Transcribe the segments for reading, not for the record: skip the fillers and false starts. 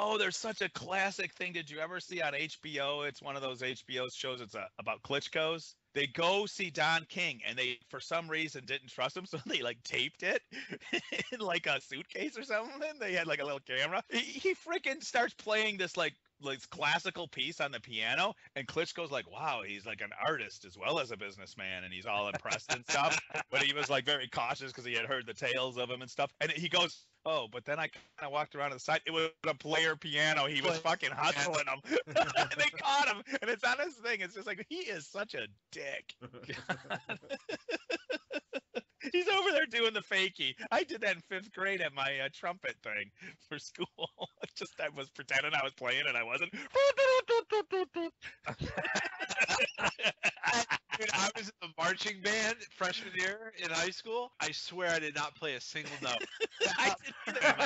Oh, there's such a classic thing. Did you ever see on HBO? It's one of those HBO shows. It's about Klitschko's. They go see Don King, and they, for some reason, didn't trust him, so they like taped it in like a suitcase or something. They had like a little camera. He freaking starts playing this like classical piece on the piano, and Klitschko's like, wow, he's like an artist as well as a businessman, and he's all impressed and stuff. But he was like very cautious because he had heard the tales of him and stuff. And he goes, oh, but then I kind of walked around to the side. It was a player piano. He was fucking hustling them. And they caught him, and it's on his thing. It's just like, he is such a dick. He's over there doing the fakie. I did that in 5th grade at my trumpet thing for school. I was pretending I was playing and I wasn't. Dude, I was in the marching band freshman year in high school. I swear I did not play a single note. I didn't either.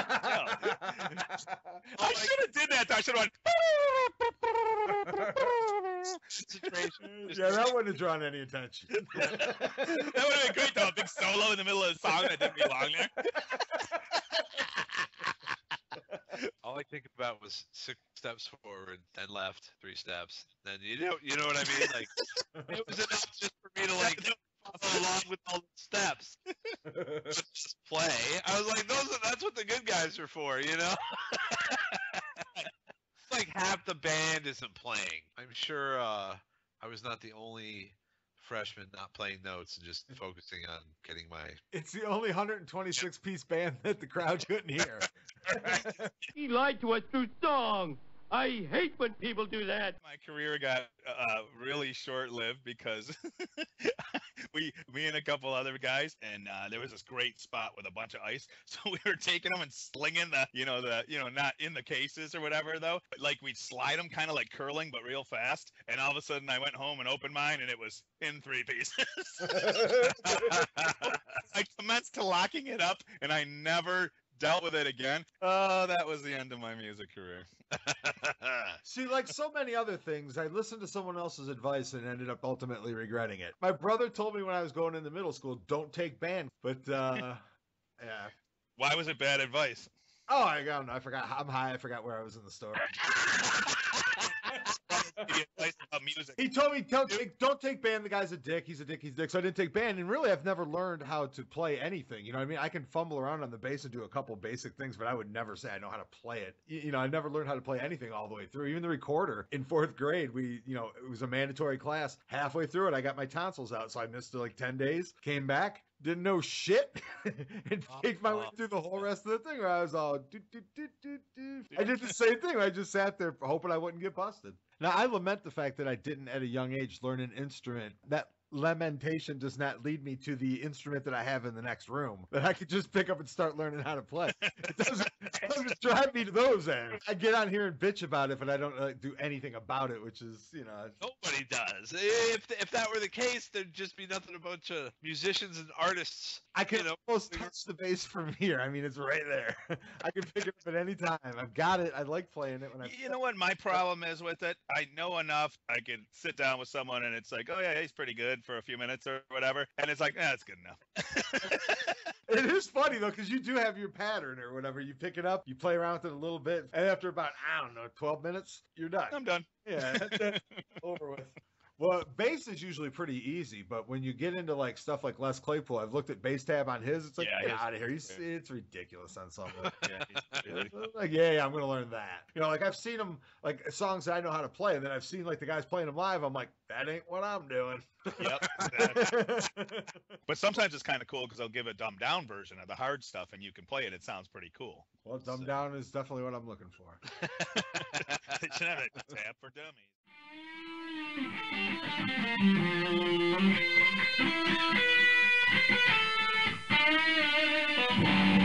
I should have did that. I should have went. Yeah, that wouldn't have drawn any attention. That would have been great though. A big solo in the middle of the song that didn't belong there. All I think about was 6 steps forward, then left 3 steps. Then you know what I mean? Like it was enough just for me to like follow along with all the steps. Just play. I was like, that's what the good guys are for, you know? It's like half the band isn't playing. I'm sure I was not the only freshman not playing notes and just focusing on getting my... It's the only 126-piece band that the crowd couldn't hear. He lied to us through song. I hate when people do that. My career got really short-lived because me and a couple other guys, and there was this great spot with a bunch of ice. So we were taking them and slinging not in the cases or whatever though, but like we'd slide them kind of like curling, but real fast. And all of a sudden I went home and opened mine, and it was in 3 pieces. I commenced to locking it up, and I never dealt with it again. Oh, that was the end of my music career. See, like so many other things, I listened to someone else's advice and ended up ultimately regretting it. My brother told me when I was going into middle school, don't take band. But, yeah. Why was it bad advice? Oh, I don't know. I forgot. I'm high. I forgot where I was in the store. Music. He told me, don't take band. The guy's a dick. He's a dick. He's a dick. So I didn't take band. And really, I've never learned how to play anything. You know what I mean? I can fumble around on the bass and do a couple basic things, but I would never say I know how to play it. You know, I never learned how to play anything all the way through. Even the recorder in 4th grade, it was a mandatory class. Halfway through it, I got my tonsils out. So I missed like 10 days, came back, didn't know shit, and faked my way through the whole rest of the thing where I was all I did the same thing. I just sat there hoping I wouldn't get busted. Now, I lament the fact that I didn't at a young age learn an instrument. That lamentation does not lead me to the instrument that I have in the next room that I could just pick up and start learning how to play. It doesn't drive me to those ends. I get on here and bitch about it, but I don't do anything about it, which is, Nobody does. If that were the case, there'd just be nothing but a bunch of musicians and artists. I can almost touch the bass from here. I mean, it's right there. I can pick it up at any time. I've got it. I like playing it when I. You know what my problem is with it? I know enough. I can sit down with someone and it's like, oh yeah, he's pretty good for a few minutes or whatever, and it's like, that's good enough. It is funny though, because you do have your pattern or whatever. You pick it up, you play around with it a little bit, and after about 12 minutes, you're done. I'm done. Yeah, that's over with. Well, bass is usually pretty easy, but when you get into like stuff like Les Claypool, I've looked at bass tab on his. It's like, get out of here. It's ridiculous on some of it. I'm going to learn that. Like I've seen them, like songs that I know how to play, and then I've seen like the guys playing them live. I'm like, that ain't what I'm doing. Yep. Exactly. But sometimes it's kind of cool because they'll give a dumbed down version of the hard stuff, and you can play it. It sounds pretty cool. Well, dumbed down is definitely what I'm looking for. They should have a tab for dummies. Thank you.